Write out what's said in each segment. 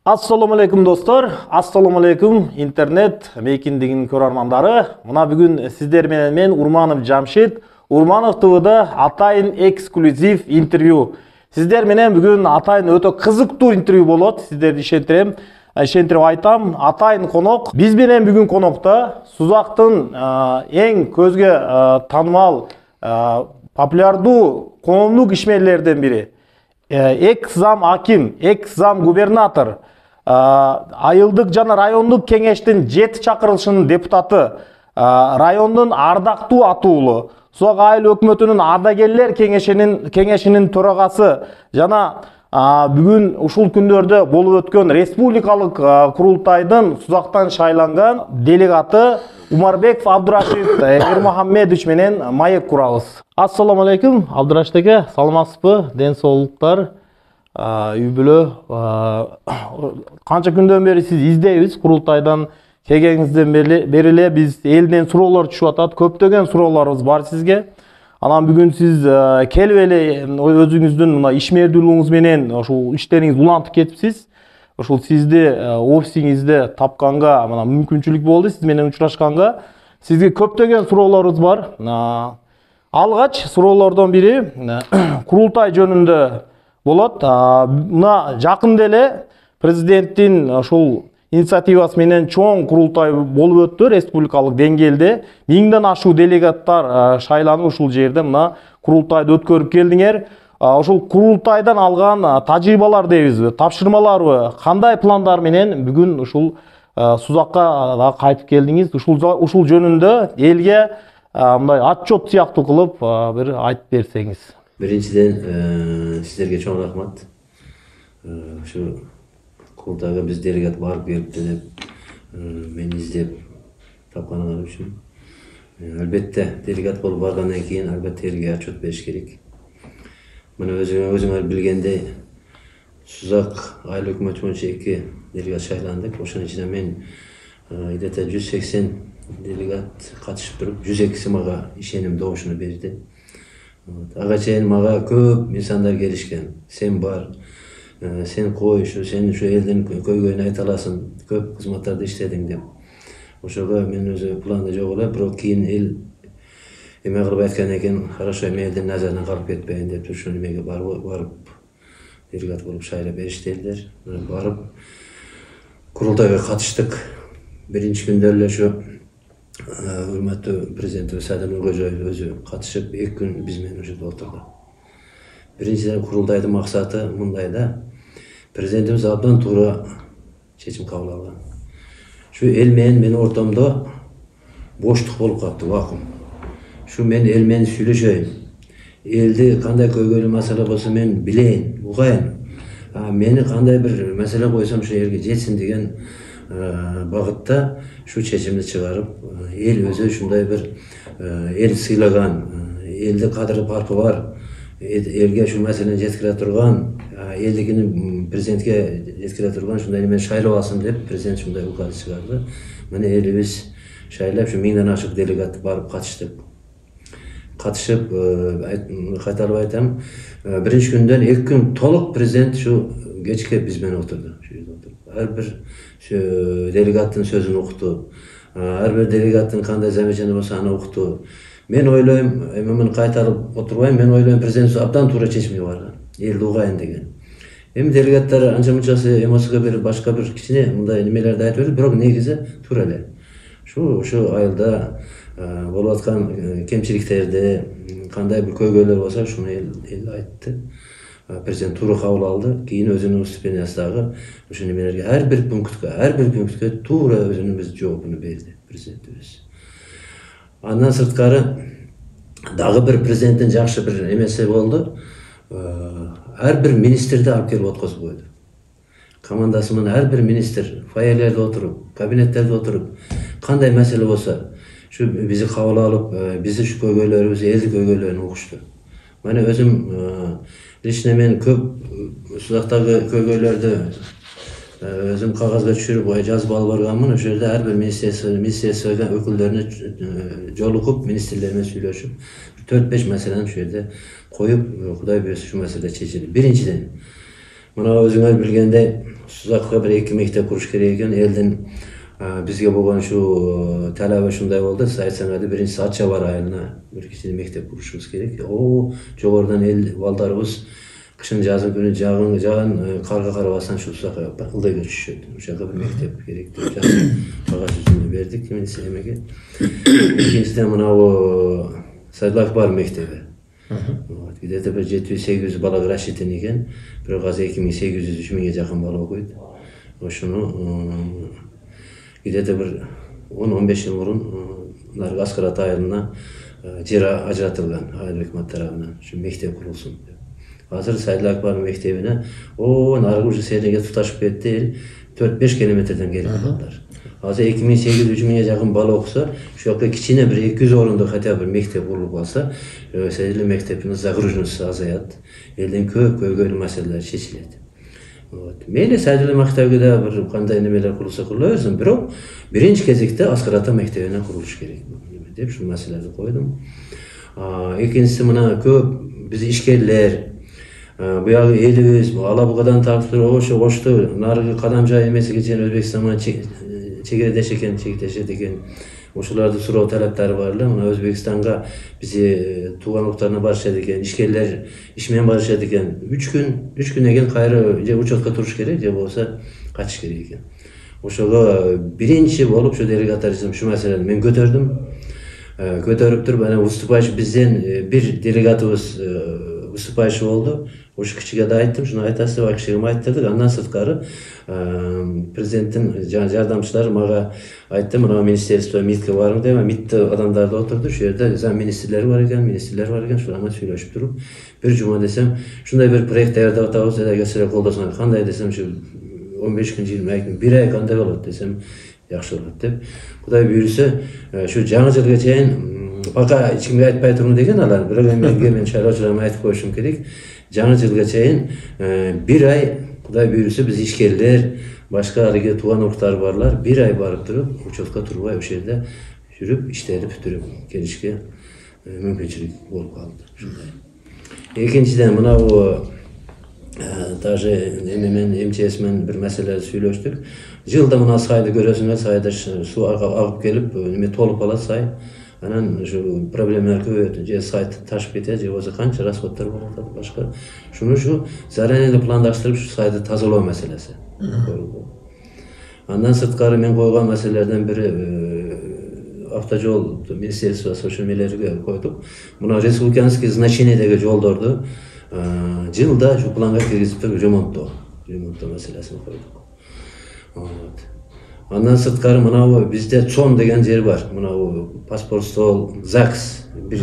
Assalamu alaikum dostlar. Assalamu alaikum internet mейкиндигинин көрөрмандары. Мына бүгүн сиздер менен мен Урманов Жамшит, Урманов ТВда атайын эксклюзив интервью. Сиздер менен бүгүн атайын өтө кызыктуу интервью болот. Сиздерди ишентирип айтам. Атайын конок. Биз менен бүгүн конокто Сузактын эң көзгө таанымал популярдуу коомдук ишмерлерден бири. Экс-зам аким, экс-зам губернатор, айылдык жана райондук кеңештин 7 чакырылышынын депутаты, райондун ардактуу атуулу, Сузак айыл өкмөтүнүн ардагерлер кеңешинин төрагасы жана бүгүн ушул күндөрдө болуп өткөн республикалык курултайдын Сузактан шайланган делегаты Умарбеков Абдурашид Эрмухаммедович менен маек курабыз. Ассаламу алейкум, Абдурашид эке, саламатсызбы? Ден соолуктар, үй бүлө. Канча күндөн бери сиз издейбиз, курултайдан келгениңизден бери эле биз элден суроолор түшүп атат, көптөгөн суроолорубуз бар сизге. Анан бүгүн сиз келип эле өзүңүздүн мына ишмердүүлүгүңүз менен ушул иштериңиз улантып кетипсиз. Ушул сизди офисиңизде тапканга мына мүмкүнчүлүк болду, сиз менен учурашканга. Сизге көптөгөн суроолорубуз бар. Алгач суроолордон бири курултай жөнүндө болот. Мына жакында эле президенттин ушул инициативасы менен чоң курултай болуп өттү республикалык деңгээлде. 1000ден ашуу делегаттар шайланып ушул жерде мына курултайды өткөрүп келдиңер. Ушул курултайдан алган тажрыйбалар дейбизби, тапшырмаларбы, кандай пландар менен бүгүн ушул Сузакка да кайтып келдиңиз? Ушул жөнүндө элге мындай отчет сыяктуу кылып бир айтып берсеңиз. Биринчиден сиздерге чоң рахмат. Ушу курултайга биз делегат барып келипти деп мени издеп тапканыңар үчүн. Албетте делегат болуп баргандан кийин албетте элге отчет бериш керек. Мына өзүңөр билгендей Сузак айыл өкмөтү боюнча 2 делегат шайландык. Ошонун ичинде мен где-то 180 делегат катышып туруп, 102си мага ишеним добушуну берди. Ага чейин мага көп инсандар келишкен. Сен бар, сен кой, сен ушу элдин көйгөйүн айта аласың, көп кызматтарды иштедиң деп. Ошого мен өзү планда жок эле, бирок кийин эл эме кылып айткандан кийин, хорошо, мен элдин назарынан калып кетпейин деп ушул эмеге барып делегат болуп шайлап беришти. Барып курултайга катыштык. Биринчи күндө эле ушу урматтуу президентибиз Садыр Нуркожоев өзү катышып 2 күн биз менен ушул отурду. Биринчиден курултайдын максаты мындай да, президентибиз абдан туура чечим кабыл алган. Şu el менин ортомдо боштук болуп калыптыр, вакуум. Şu мен эл менен сүйлөшөйүн. Элди кандай көйгөйлүү маселе болсо мен билейин, угайын. Мени кандай бир маселе койсом şu элге жетсин деген багытта şu чечимди чыгарып, эл өзү ушундай бир эл сыйлаган, элди кадыр паркы бар, элге şu маселени жеткире турган, элдикини президентке жеткире турган ушундай эме шайлап алсын деп президент ушундай указ чыгарды. Мына элибиз шайлап şu 1000ден ашык делегат барып катыштык. Катышып, кайталап айтам, биринчи күндөн 2 күн толук президент şu кечке биз менен отурду. Ар бир делегаттын сөзүн укту. Ар бир делегаттын кандай замечание болсо аны укту. Мен ойлойм, мен кайталап отурбайм, мен ойлойм президент абдан туура чечимге барган. Элди угайын деген. Эми делегаттар анча-мынчасы эмоцияга берип башка бир кичине мындай немелерди айтып берди, бирок негизи туура эле. Ушу айылда болуп аткан кемчиликтерди, кандай бир көйгөйлөр болсо ушуну эл айтты. Президент туура кабыл алды. Кийин өзүнүн стипендиясындагы ушу немелерге ар бир пунктка туура өзүнүн жообун берди президентибиз. Андан сырткары дагы бир президенттин жакшы бир эмеси болду. Ар бир министрди алып келип откозуп койду. Командасы менен ар бир министр фойелерде отуруп, кабинеттерде отуруп, кандай маселе болсо şu bizi кабыл алып, бизи şu көйгөйлөрүбүз, элди көйгөйлөрүн угушту. Мына өзүм лично мен көп Сузактагы көйгөйлөрдү өзүм кагазга түшүрүп жазып алып барганмын. Ошол жерде ар бир министерство өкүлдөрүнө жолугуп, министрлер менен сүйлөшүп, 4-5 маселени ошол жерде коюп, Кудай буйрса şu маселе чечилди. Биринчиден, мына өзүңөр билгендей, Suzakka bir 2 mektab kuruş gerek ekan. Elden bizge bo'lgan shu talabi shunday bo'ldi. Saytsanadi birinchi Sacha var ayılına bir kişi mektab kuruşumuz gerek. O jogordan el baldarыбыз kışın жазын күнү жагын карга карабастан şu Suzakka ылдый көрүшөт. Ошого bir mektab керек деп кагаз жүзүндө бердик министрликке. Экинчиден мына Сайлакбар мектеби. Где-то bir 700-800 bala graşiten eкен. Bir gazı 2800-3000'e jakın bala okuydu. Oşunu где-то bir 10-15 yıl burun Nargı Askerat ayarına yer ajratılgan Ayıl Hikmet tarafından. Şu mektep kurulsun. Hazır Saydılakbar mektebine o Nargı ucu seyrege tutaşıp etti. 4-5 kilometreden gelip kaldılar. Hazır 2800-3000'e jakın bala okusa, şu yakta kiçine bir 200 orunda hatta bir mektep kurulup alsa, Saydılı mektebinin zagrujunusu azayat. Elden köy meseleler şeçiledi. Meyli Saydılı mektebinde bir kanday nemeler kurulsa kuruluyorsun, birinci kezekte Askerata mektebine kuruluş gerek. Deyip şu meseleleri koydum. İkincisi buna köp biz işgeliler, bu yağı elimiz, Alabuqadan tartışır, oştu, nargı kadamca emesi geçen Özbekistan'a çekirdeşe degen, oşularda surao talepleri varlar. Özbekistan'a bizi tuğan uqtarına barışadıken, işgeliler işmeyen barışadıken, 3 gün egen kayrı je uçotka turuş gerek, je bolsa kaçış gerek eken. Oşoga birinci bolup şu delegatlar şu meseleni men götürdüm. Götürüp durup ana ustupayış bizden bir delegatımız ustupayışı oldu. O şu küçüğe de ayttım, şunu aytası var kişiğime ayttırdık. Ondan sırtkarı prezidentin yardımcıları bana ayttım. Bana ministerstvo MİT'e var mı diye. MİT'te adamlar da oturdu. Şu yerde zaten ministerler var iken şurama söyleşip durup bir cuma desem şunda bir proyekt yerde atağız ya da göstererek oldasına kanday desem şu 15 gün 20 gün bir ay kanday olur desem yaxşı olur dep. Kuday buyursa şu жаңы жылга чейин пока ичкимге айтпай турмун деген алар. Бирок мен шайлоочуларыма айтып коюшум керек. Жаңы жылга чейин bir ay Kuday buyursa biz işgeliler, başka arıge tuğan urukları barlar. Bir ay barıp durup, uçotka turbay o şerde yürüp, işleri pütürüp gelişke mümkünçülük olup kaldı. İkinciden buna o taşı MCS'men bir meseleleri söyleştik. Yılda buna sayda görüyorsunuz, sayda su ağıp gelip tolup alat say. Anan şu problemler köy sayt taşıp biter, olsa kança rasvatlar var başka. Şunu şu zaraneli planlaştırıp şu saydı tazalama meselesi. Ondan sırtkarı men koygan meselelerden biri Avtojol Ministerstva sosyal medyalarga koyduk. Buna respublikanskiy значениедеги жолдорду жылда şu planga kirgizip remontto meselesini koyduk. Ondan sırtkarı mına bizde ÇON degen yer var. Mına pasport stol, ZAGS bir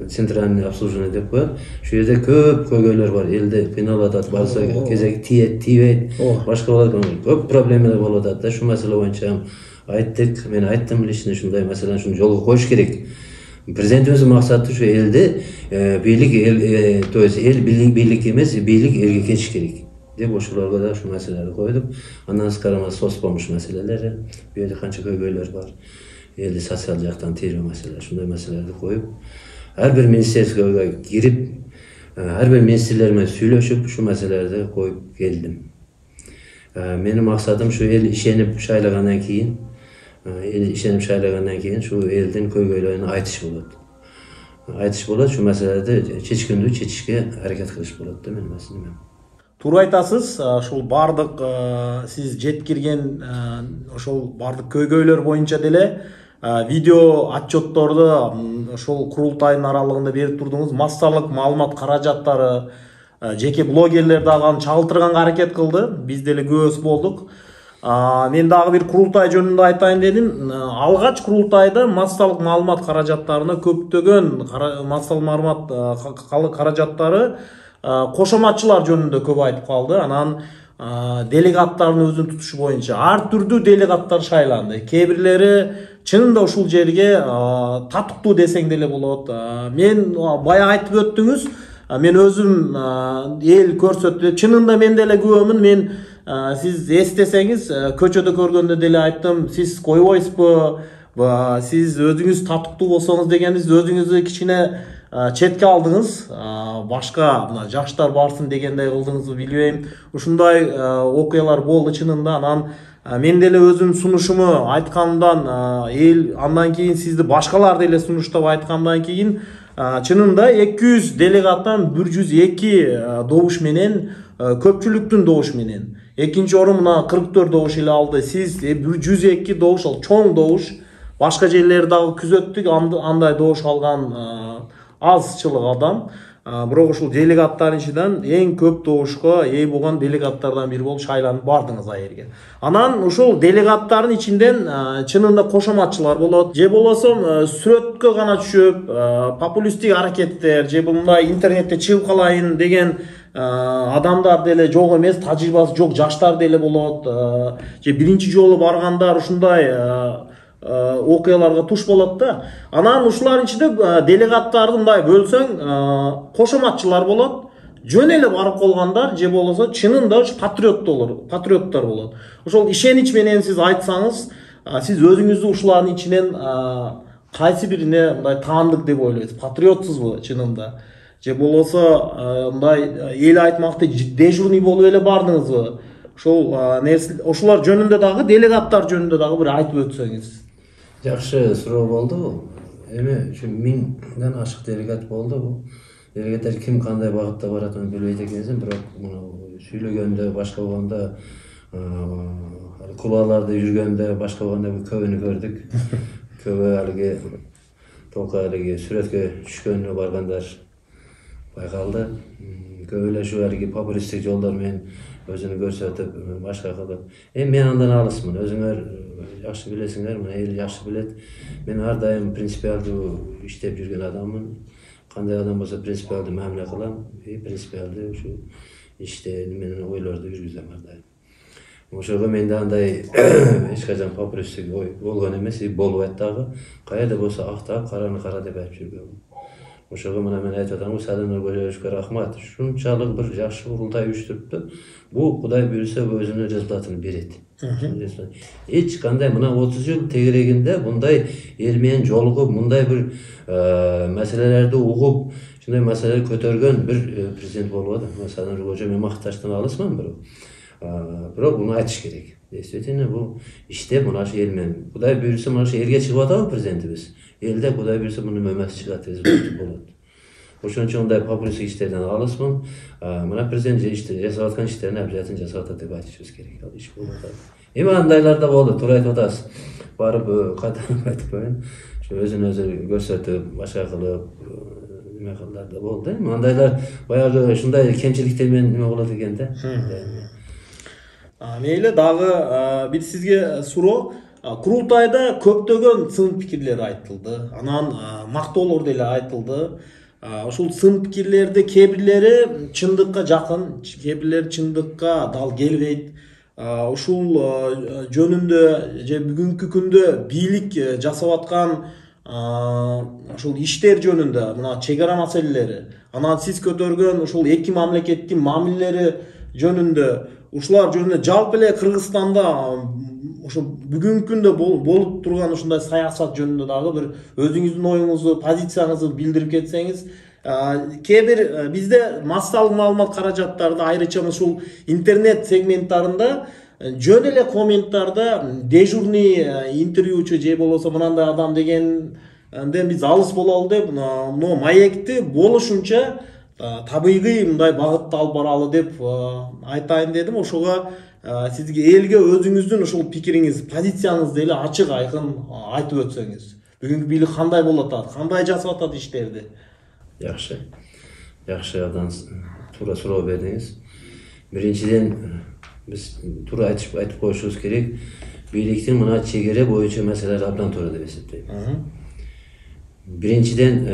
sentralni обслуживание dep koyar. Şu yerde köp köygöyler var. Elde penal atat barsa kezek tiyet başka olan köp problemler boladat da şu mesele boyunca ayttık. Men ayttım bilişine şunday mesela şunu yolga koyuş gerek. Prezidentimizin maksatı şu elde birlik el birlik emas, birlik elge keçiş gerek. Dep oşularga da şu meseleleri koyduk. Ondan sonra sospamış meseleleri, bir yerde kança köygöyler var. Elde sosyal jaktan terbiye meseleleri, şunday meseleleri koyup her bir ministerskoga girip her bir ministerlerime söyleşip şu meseleleri koyup geldim. Benim maksadım şu el işenip şaylagandan keyin şu elden köygöylerine aytış boladı. Aytış boladı şu meselelerde çeçkindүү çeçişke hareket kılış boladı da benim aslında. Туура айтасыз. Ошол бардык сиз жеткирген ошол бардык көйгөйлөр боюнча деле видео отчетторду ошол курултайдын аралыгында берип турдуңуз. Массалык маалымат каражаттары жеке блогерлер дагы аны чагылтырганга аракет кылды. Биз деле күбөс болдук. Мен дагы бир курултай жөнүндө айтайын дедим. Алгач курултайда массалык маалымат каражаттарына көптөгөн массалык маалымат каражаттары кошоматчылар жөнүндө көп айтып калды. Анан делегаттардын өзүнүн тутушу боюнча ар түрдүү делегаттар шайланды. Кээ бирлери чынында ушул жерге татыктуу десең деле болот. Мен бая айтып өттүңүз. Мен өзүм эл көрсөттү. Чынында мен деле күбөмүн. Мен сиз эстесеңиз көчөдө көргөндө деле айттым. Сиз койбойсузбу? Сиз өзүңүз татыктуу болсоңуз дегенди, өзүңүздү кичине четке алдыңыз, башка мына жаштар барсын дегендей кылдыңызбы билбейм. Ушундай окуялар болду чынында. Анан мен деле өзүм сунушуму айткандан эл андан кийин сизди башкалар деле сунуштап айткандан кийин чынында 200 делегаттан 102 добуш менен көпчүлүктүн добуш менен экинчи орун мына 44 добуш эле алды. Сиз 102 добуш ал чоң добуш. Башка жерлерди дагы күзөттүк, андай добуш алган азчылык адам. Бирок ушул делегаттар ичинен эң көп добушка ээ болгон делегаттардан бири болуп шайланып бардыңыз айерге. Анан ушул делегаттардын ичинден чынында кошоматчылар болот, же болбосо сүрөткө гана түшүп, популисттик аракеттер, же мындай интернетте чыгып калайын деген адамдар деле жок эмес, тажрыйбасы жок жаштар деле болот. Же биринчи жолу баргандар ушундай окуяларга туш болот да. Анан ушулардын ичинде делегаттарды мындай бөлсөң, кошоматчылар болот, жөн эле барып калгандар, же болбосо чынында патриоттор болот. Ошол ишенич менен сиз айтсаңыз, сиз өзүңүздү ушулардын ичинен кайсы бирине мындай таандык деп ойлойсуз? Патриотсузбу чынында? Же болбосо мындай эл айтмакты дежурный болуп эле бардыңызбы? Ошолор жөнүндө дагы, делегаттар жөнүндө дагы бир айтып өтсөңүз. Жакшы суроо болду бул. Эми ушу 1000ден ашык делегат болду бул. Делегаттар ким кандай багытта баратынын билбейт экенсиң, бирок сүйлөгөндө, башка болгондо, кулаларда жүргөндө, башка болгондо көбүнү көрдүк. Көбү алиги толку алиги сүрөткө түшкөнү баргандар байкалды. Көбү эле ушу алиги популисттик жолдор менен өзүнү көрсөтүп, башка кылып. Мен андан алысмын. Өзүңөр жакшы билесиңер, мына эл жакшы билет. Мен ар дайым принципиалдуу иштеп жүргөн адаммын. Кандай адам болсо принципиалдуу мамиле кылам, принципиалдуу ушу иште менен ойлорду жүргүзөм ар дайым. Ошого менде андай эч качан популисттик ой болгон эмес, болбойт дагы. Кайда болсо актап, караны кара деп айтып жүргөн. Ошого мына мен айтып атам, Садыр Кожоевичке рахмат. Ушунчалык бир жакшы курултай уюштурупту. Бул Кудай буйрса өзүнүн результатын берет. Эч кандай мына 30 жыл тегерегинде мындай эл менен жолугуп, мындай бир маселелерди угуп, ушундай маселелерди көтөргөн бир президент болбоду. Садыр Кожоев мен макташтан алысмын бирок буну айтыш керек. Действительно бул иштеп мына ошо эл менен Кудай буйрса мына ошо элге чыгып атабы президентибиз. Элде Кудай буйрса мунун мөмөсү чыгат, результаты болот. Ошон үчүн мындай популисттик иштерден алысмын. Мына президент жасап аткан иштерин обязательно жасап атат деп айтышыбыз керек. Ал иш болуп атат. Эми андайлар да болду, туура айтып атасыз. Барып кайталап айтып коеюн. Ошо өзүн өзү көрсөтүп, башка кылып, неме кылдар да болду. Эми андайлар баягы ушундай кемчиликтер менен неме болот экен да. Мейли дагы бир сизге суроо. Курултайда көптөгөн сын пикирлер айтылды. Анан мактоолор деле айтылды. Ушул сын пикирлерди кээ бирлери чындыкка жакын, кээ бирлери чындыкка дал келбейт. Ушул жөнүндө же бүгүнкү күндө бийлик жасап аткан ушул иштер жөнүндө, мына чек ара маселелери, анан сиз көтөргөн ушул эки мамлекеттин мамилелери жөнүндө, ушулар жөнүндө жалпы эле Кыргызстанда ошо бүгүнкү күндө болуп турган ушундай саясат жөнүндө дагы бир өзүңүздүн оюңузду, позицияңызды билдирип кетсеңиз. Кээ бир бизде массалык маалымат каражаттарда, айрыча ушул интернет сегменттарында жөн эле комменттарда дежурный интервьючу же болбосо мынандай адам дегенден биз алыс бололу деп, но маекти болушунча табигый мындай багытта алып баралы деп айтайын дедим. Ошого сизге элге өзүңүздүн ушул пикириңиз, позицияңызды эле ачык айкын айтып өтсөңүз. Бүгүнкү бийлик кандай болуп атат, кандай жасап атат иштерди? Жакшы. Жакшы абдан туура суроо бердиңиз. Биринчиден биз туура айтып коюшубуз керек. Бийликтин мына чегере боюнча маселелер абдан туура деп эсептейм. Биринчиден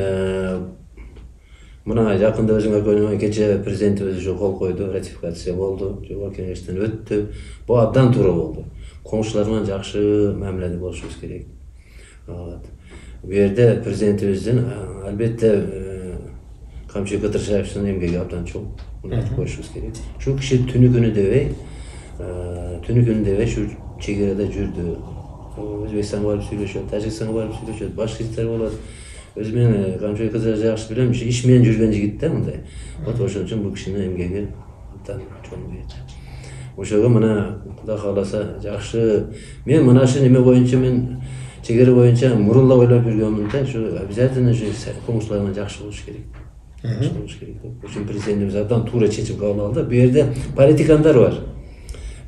мына жакында өзүңөр көргөн кече президентибиз ушу кол койду, ратификация болду, жогорку кеңештен өттү. Бул абдан туура болду. Коңшулар менен жакшы мамиледе болушубуз керек. Бу жерде президентибиздин албетте Камчы Кытыршаевичтин эмгеги абдан чоң. Муну айтып коюшубуз керек. Ушул киши түнү күнү дебей ушу чегерада жүрдү. Өзбекстанга барып сүйлөшөт, Тажикстанга барып сүйлөшөт, башка иштер болот. Өзү мен Камчыбек кызы жакшы билем, иш менен жүргөн жигит да мындай. Вот ошон үчүн бул кишини эмгеги абдан чоң дейт. Ошого мына Кудай кааласа жакшы. Мен мына ушул неме боюнча мен чегери боюнча мурунлап ойлоп жүргөнмүн да, ушу обязательно ушу комуңчулар менен жакшы болуш керек. Жакшы болуш керек деп. Ошон президентибиз абдан туура чечим кабыл алды. Бу жерде политикандар бар.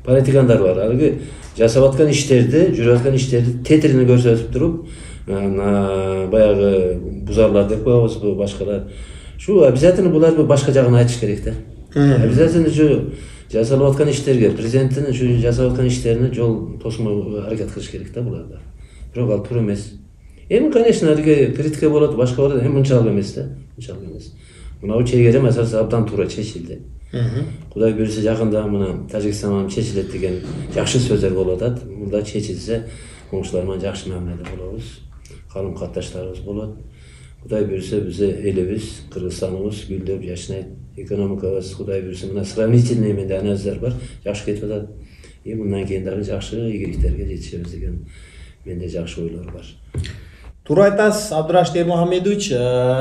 Политикандар бар. Алги жасап аткан иштерди, жүрүп аткан иштерди тетирине көрсөтүп туруп, баягы бузарлар деп коебузбу, башкалар. Шу обязательно буларды башка жагын айтыш керек да. Обязательно ушу жасалып аткан иштерге, президенттин ушу жасап аткан иштерине жол тосмой аракет кылыш керек да буларда. Бирок ал туура эмес. Эми, конечно, алги критика болот, башка болот, эми мынчалык эмес да, мынчалык эмес. Мына чегере маселеси абдан туура чечилди. Кудай буюрса жакында мына Тажикстан менен чечилет деген жакшы сөздөр болуп атат. Мында чечилсе, комуңчулар менен жакшы мамиледе болобуз. Калым катташтарыбыз болот. Кудай буюрса бизе элибиз, Кыргызстаныбыз гүлдөп жашнайт. Экономикабыз Кудай буюрса мына сравнительный менде анализдер бар, жакшы кетип атат. Мындан кийин дагы жакшы ийгиликтерге жетишебиз деген менде жакшы ойлор бар. Туура айтасыз, Абдырашид Эрмухамедович.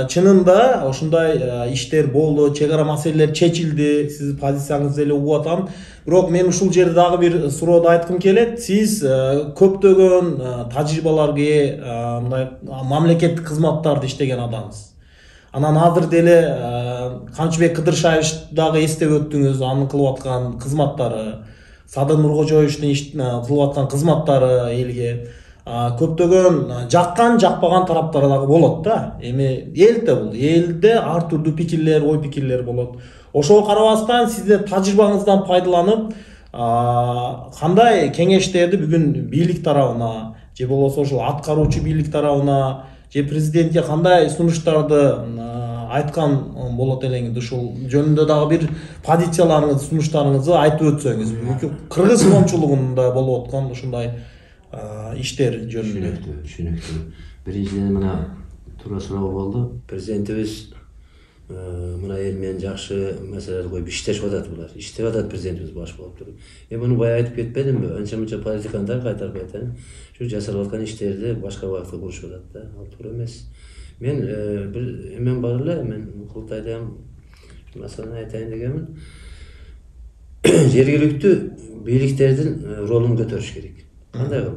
Чынында ошондой иштер болду, чек ара маселелер чечилди. Сиздин позицияңызды эле угуп атам. Бирок мен ушул жерде дагы бир сурооду айткым келет. Сиз көптөгөн тажрыйбаларга, мындай мамлекеттик кызматтарды иштеген адамсыз. Анан азыр деле Камчыбек Кыдыршаевич дагы эстеп өттүңүз, анын кылып аткан кызматтары, Садыр Нуркожоевичтин кылып аткан кызматтары элге. Көптөгөн жаккан, жакпаган тараптары дагы болот да. Эми элде бул, элде ар түрдүү пикирлер, ой пикирлер болот. Ошого карабастан сиздин тажрыйбаңыздан пайдаланып, кандай кеңештерди бүгүн бийлик тарабына, же болбосо ошол аткаруучу бийлик тарабына, же президентке кандай сунуштарды айткан болот элеңиз, ушул жөнүндө дагы бир позицияларыңызды, сунуштарыңызды айтып өтсөңүз. Кыргыз коомчулугунда болуп аткан ушундай иштер жөнүндө. Түшүнүктүү. Биринчиден мына туура суроо болду. Президентибиз мына эл менен жакшы маселелер коюп иштешип атат булар. Иштеп атат президентибиз баш болуп туруп. Муну бая айтып кетпедимби? Анча-мынча политикандар кайтарып айтат. Ушу жасалып аткан иштерди башка убакытта кылышып атат да. Ал туура эмес. Мен бир эмен бар эле, мен Курултайда ham маселени айтайын дегенмин. Жергиликтүү бийликтердин ролун көтөрүш керек. Кандай кылып?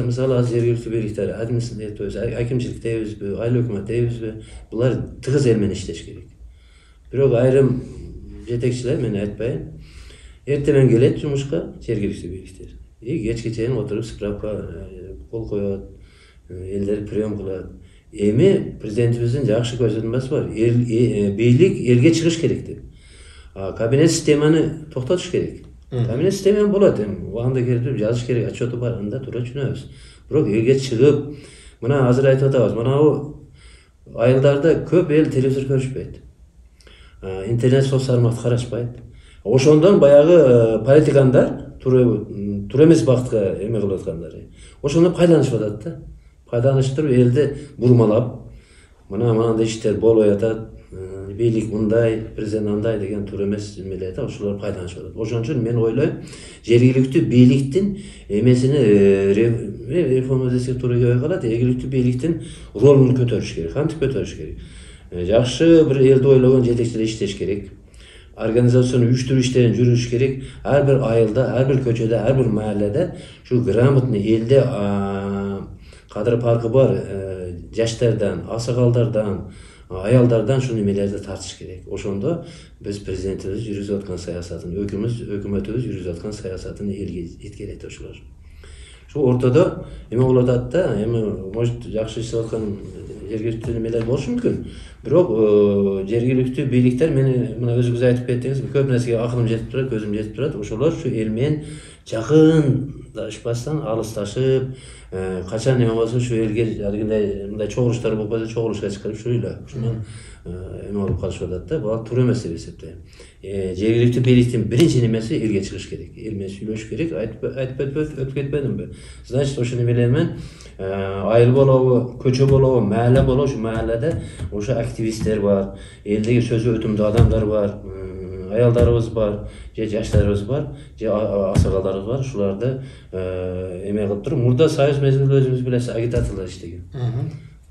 Мисалы азыр жергиликтүү бийликтер, акимчилик дейбизби, айыл өкмөт дейбизби, булар тыгыз эл менен иштеш керек. Бирок айрым жетекчилер, мен айтпайын, эртемен келет жумушка жергиликтүү бийликтер. Кечке чейин отуруп справка кол коет, элдер прием кылат. Эми президентибиздин жакшы көрсөтмөсү бар. Бийлик элге чыгыш керек деп. Кабинет системаны токтотуш керек. Кабинет система болот, убагында келип жазыш керек, отчету бар, анда туура түшүнөбүз. Бирок элге чыгып, мына азыр айтып атабыз, мына айылдарда көп эл телевизор көрүшпөйт. Интернет соцтармакты карашпайт. Ошондон баягы политикандар туура эмес багытка эме кылып аткандар. Ошондон пайдаланышып атат да. Пайдаланышып туруп элди бурмалап, мынандай иштер болбой атат. Бийлик мындай, президент андай деген туура эмес эмелер да, ошолор пайдаланышып атат. Ошон үчүн мен ойлойм, жергиликтүү бийликтин эмесини реформа десек туура келбей калат, жергиликтүү бийликтин ролун көтөрүш керек. Кантип көтөрүш керек? Жакшы бир элди ойлогон жетекчилер иштеш керек. Организацияны уюштуруп иштерин жүргүзүш керек. Ар бир айылда, ар бир көчөдө, ар бир маалледе ушу грамотный элде кадыр паркы бар жаштардан, аксакалдардан, аялдардан шуну эмелерди тартыш керек. Ошондо биз президентибиз жүргүзүп аткан саясатын, өкмөтүбүз жүргүзүп аткан саясатын элге жеткирет ошолор. Şu ortada эме болот атат да, эми может жакшы иштеп аткан жергиликтүү эмелер болушу мүмкүн. Бирок жергиликтүү бийликтер мени мына өзүңүз айтып кеттиңиз, көп нерсеге акылым жетип турат, көзүм жетип турат. Ошолор ушу эл менен жакындашпастан алысташып, качан эме болсо ушу элге мындай чогулуштар болуп калса чогулушка чыгарып ушунун эме болуп калышып атат да. Бул туура эмес деп эсептейм. Жергиликтүү бийликтин биринчи немеси элге чыгыш керек. Эл менен сүйлөшүш керек. Айтып өтүп кетпедимби? Значит, ошол эмелер менен айыл болобу, көчө болобу, маалла болобу, ушу мааллада ошо активисттер бар, элдеги сөзү өтүмдүү адамдар бар, аялдарыбыз бар, же жаштарыбыз бар, же аксакалдарыбыз бар. Ушуларды эме кылып туруп, мурда союз мезгилинде өзүңүз билесиз, агитаторлор иштеген.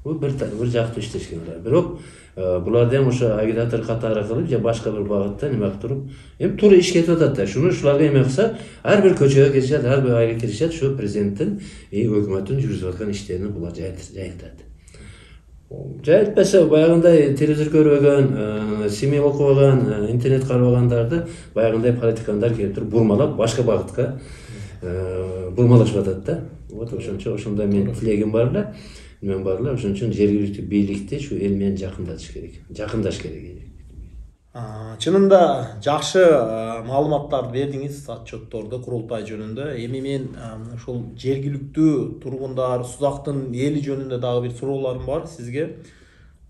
Бул бир жактуу иштешкен бар. Бирок буларды эми ошо агитатор катары кылып же башка бир багытта неме кылып туруп, эми туура иш кетип атат да. Шуну ушуларга эме кылса, ар бир көчөгө киришет, ар бир айга киришет, ушу президенттин, өкмөттүн жүргүзүп аткан иштерин булар жайылтат. Жайылтпаса, баягындай телевизор көрбөгөн, семей окубаган, интернет карабагандарды баягындай политикандар келип туруп бурмалап, башка багытка бурмалашып атат да. Вот ошончо ошондой менин тилегим бар эле. Мен барлар ошон үчүн жергиликтүү бийликти шу эл менен жакындатыш керек. Жакындаш керек. Чынында жакшы маалыматтарды бердиңиз, отчетторду курултай жөнүндө. Эми мен ушул жергиликтүү тургундар, Сузактын эли жөнүндө дагы бир суроолорум бар сизге.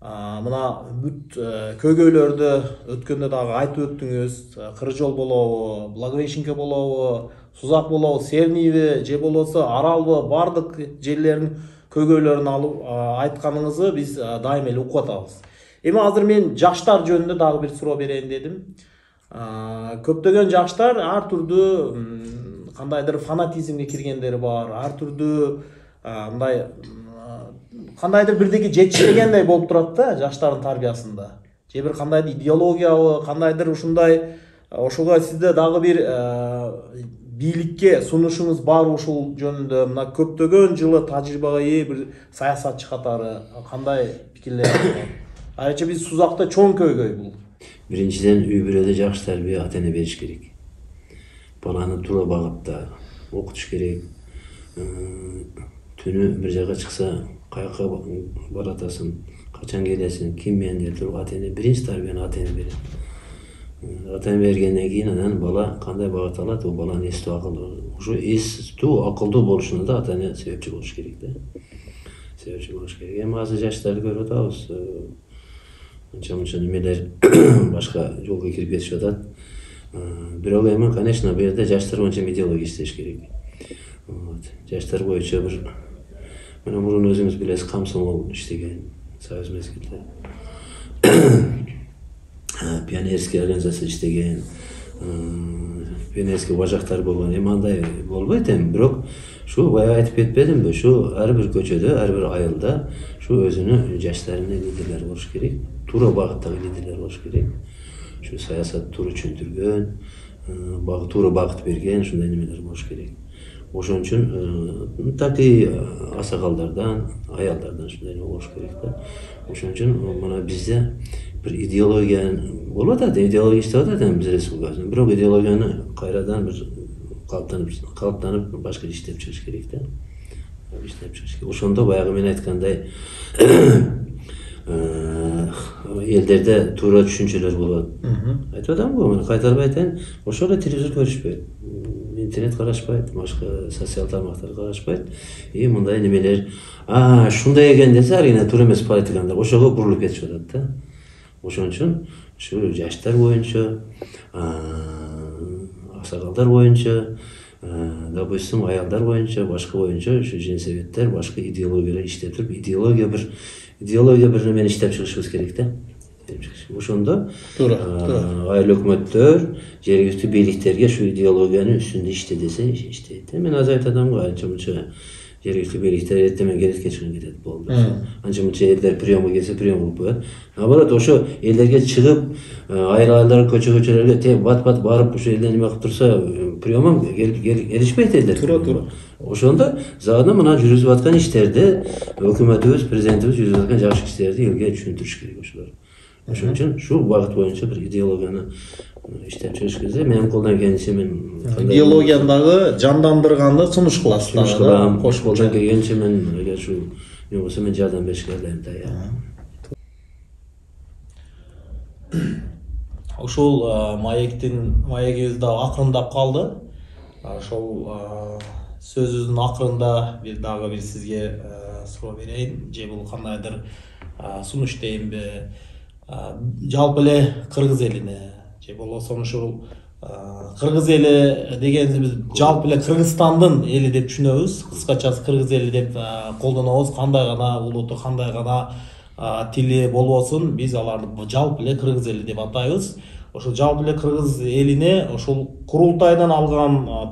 Мына бүт көйгөйлөрдү өткөндө дагы айтып өттүңүз. Кыржол болобу, Благовещенке болобу, Сузак болобу, Серниеви же болбосо Аралбы, бардык жерлердин көйгөйлөрүн алып айтканыңызды биз дайым эле угуп атабыз. Эми азыр мен жаштар жөнүндө дагы бир суроо берейин дедим. Көптөгөн жаштар ар түрдүү кандайдыр фанатизмге киргендери бар, ар түрдүү мындай кандайдыр бирдеги жетишпегендей болуп турат да жаштардын тарбиясында. Же бир кандайдыр идеологиябы, кандайдыр ушундай ошого сизде дагы бир бийликке сунушуңуз бар ушул жөнүндө, мына көптөгөн жылы тажрыйбага ээ бир саясатчы катары кандай пикирлериңиз бар? Айрыча биз Сузакта чоң көйгөй бул. Биринчиден үй бүлөдө жакшы тарбия ата-эне бериш керек. Баланы туура багытта окутуш керек. Түнү бир жака чыкса, каяка баратасың, качан келесиң, ким менен деп туруп ата-эне биринчи тарбияны ата-эне берет. Ата-эне бергенден кийин анан бала кандай багыт алат, бул баланын эстүү акылдуу. Ушу эстүү акылдуу болушуна да ата-эне себепчи болуш керек да. Себепчи болуш керек. Эми азыр жаштарды көрүп атабыз. Анча-мынча немелер башка жолго кирип кетишип атат. Бирок эми, конечно, бу жерде жаштар боюнча идеология иштеш керек. Жаштар боюнча бир мына мурун өзүңүз билесиз, комсомол иштеген союз мезгилде. Пионерский организация иштеген, пионерский бажактар болгон. Эми андай болбойт эми, бирок шу баягы айтып кетпедимби? Шу ар бир көчөдө, ар бир айылда шу өзүнүн жаштарына лидерлер болуш керек. Туура багыттагы лидерлер болуш керек. Шу саясат туура түшүндүргөн, туура багыт берген ушундай немелер болуш керек. Ошон үчүн таки аксакалдардан, аялдардан шундай болуш керек да. Ошон үчүн мына бизде бир идеология болуп атат, идеология иштеп атат эми биз республикада. Бирок идеологияны кайрадан бир калыптанып башка иштеп чыгыш керек да. Иштеп чыгыш керек. Ошондо баягы мен айткандай элдерде туура түшүнчөлөр болот. Айтып атамбы, мен кайтарып айтайын, ошол эле телевизор көрүшпөйт, интернет карашпайт, башка социал тармактар карашпайт. Мындай немелер, шундай экен десе, аргене туура эмес политикандар ошого бурулуп кетишип атат да. Ошон үчүн ушу жаштар боюнча, аксакалдар боюнча, допустим, аялдар боюнча, башка боюнча ушу женсоветтер башка идеологиялар иштеп туруп, идеология бир немени иштеп чыгышыбыз керек да. Ошондо айыл өкмөттөр жергиликтүү бийликтерге ушу идеологиянын үстүндө иште десе иштейт. Мен азыр айтып атамгы, анча-мынча жергиликтүү бийликтер эртең келет, кечкирин кетет болду. Анча-мынча элдер приемга келсе прием кылып коет. Наоборот, ошо элдерге чыгып, айыл-айылдар, көчө-көчөлөргө бат-бат барып ушу элдер неме кылып турса, приемга келишпейт элдер. Туура. Ошондо заодно мына жүргүзүп аткан иштерди өкмөтүбүз, президентибиз жүргүзүп аткан жакшы иштерди элге түшүндүрүш керек ошолор. Ошон үчүн ушул багыт боюнча бир идеологияны иштеп чыгыш кезде менин колдон келгенче мен идеологияны дагы жандандырганды сунуш кыласыз. Сунуш кылам. Колдон келгенче мен эгер ушул не болсо мен жардам беришке дайым. Ушул маегибиз дагы акырындап калды. Ошол сөзүбүздүн акырында дагы бир сизге суроо берейин. Же бул кандайдыр сунуш дейинби? Жалпы эле кыргыз элине же болбосо ушул кыргыз эли дегенди биз жалпы эле Кыргызстандын эли деп түшүнөбүз. Кыскачасы кыргыз эли деп колдонобуз. Кандай гана улуту, кандай гана тили болбосун, биз аларды жалпы эле кыргыз эли деп атайбыз. Ошол жалпы эле кыргыз элине ошол курултайдан алган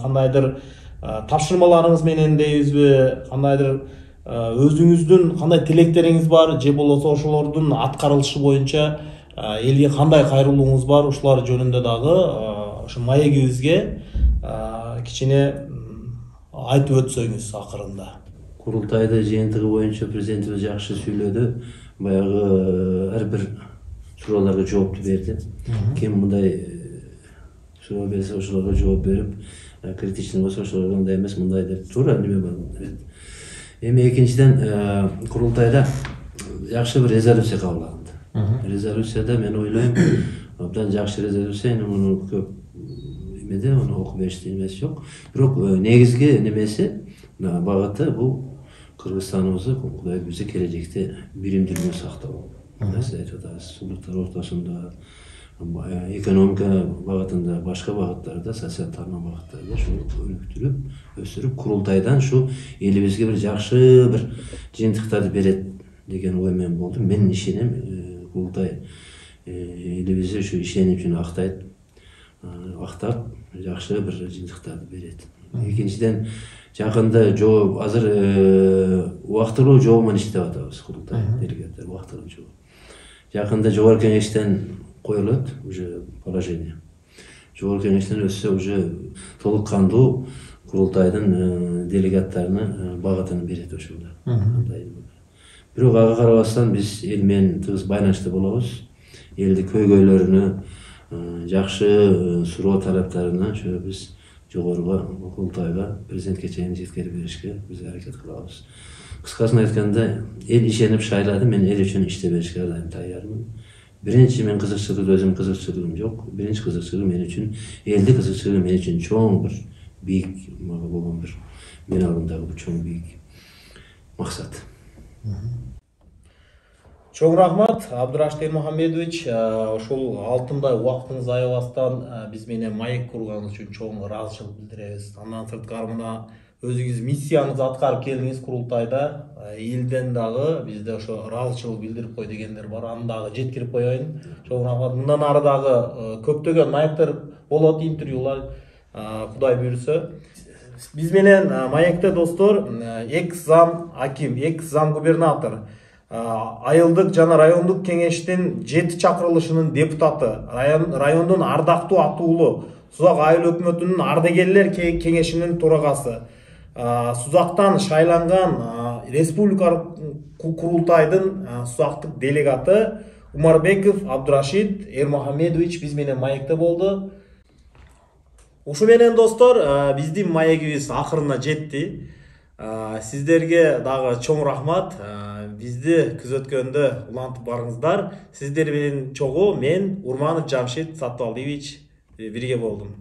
кандайдыр тапшырмаларыңыз менен дейбизби, кандайдыр өзүңүздүн кандай тилектериңиз бар же болбосо ошолордун аткарылышы боюнча элге кандай кайрылууңуз бар, ушулар жөнүндө дагы ошо маегибизге кичине айтып өтсөңүз акырында. Курултайда жыйынтыгы боюнча президентибиз жакшы сүйлөдү. Баягы ар бир суроолорго жоопту берди. Ким мындай суроо берсе ошолорго жооп берип, критичный болсо ошолорго мындай эмес, мындай деп туура неме бар. Эми экинчиден курултайда жакшы бир резолюция кабыл алынды. Резолюцияда мен ойлойм, абдан жакшы резолюция, муну көп эмеде муну окуп бериштин эмеси жок. Бирок негизги немеси багыты бул Кыргызстаныбызды, Кудайбызды келечекте биримдүүлүгүн сактоо. Сиз айтып атасыз, сулуктар ортосунда, экономика багытында, башка багыттарда, социал тармак багыттарда шуну өнүктүрүп, өстүрүп, курултайдан шу элибизге бир жакшы бир жыйынтыктарды берет деген ой менен болдум. Мен ишенем, курултай элибизди ушу ишеничин актайт, актап, жакшы бир жыйынтыктарды берет. Экинчиден, жакында жооп, азыр убактылуу жооп менен иштеп атабыз, курултай делегаттар убактылуу жооп. Жакында жогорку кеңештен коюлат уже положение. Жогорку кеңештен өтсө уже толук кандуу курултайдын делегаттарына багытын берет ошондо. Бирок ага карабастан биз эл менен тыгыз байланышта болобуз. Элди көйгөйлөрүнө, жакшы суроо талаптарына ошо биз жогоруга курултайга президентке чейин жеткирип беришке биз аракет кылабыз. Кыскасын айтканда, эл ишенип шайлады, мен эл үчүн иштеп беришке дайым даярмын. Биринчи мен кызыкчылык, өзүм кызыкчылыгым жок. Биринчи кызыкчылыгым мен үчүн, элди кызыкчылыгы мен үчүн чоң бир бийик болгон бир мен алдымдагы бир чоң бийик максат. Чоң рахмат, Абдурашид Эрмухамедович. Ошол алтындай убактыңызды аябастан биз менен маек курганыңыз үчүн чоң ыраазычылык билдиребиз. Андан сырткары мына өзүңүз миссияңызды аткарып келдиңиз курултайда. Элден дагы бизде ошо ыраазычылык билдирип кой дегендер бар. Аны дагы жеткирип коеюн. Чоң рахмат. Мындан ары дагы көптөгөн маектер болот, интервьюлар, Кудай буйрса. Биз менен маекте достор, экс зам аким, экс зам губернатор, айылдык жана райондук кеңештин 7 чакырылышынын депутаты, райондун ардактуу атуулу, Сузак айыл өкмөтүнүн ардагерлер кеңешинин төрагасы, Сузактан шайланган республикалык курултайдын Сузактык делегаты Умарбеков Абдурашид Эрмухамедович биз менен маекте болду. Ушу менен достор, биздин маегибиз акырына жетти. Сиздерге дагы чоң рахмат. Бизди күзөткөндө улантып барыңыздар. Сиздер менен чогуу мен Урманов Жамшид Сатыбалдиевич бирге болдум.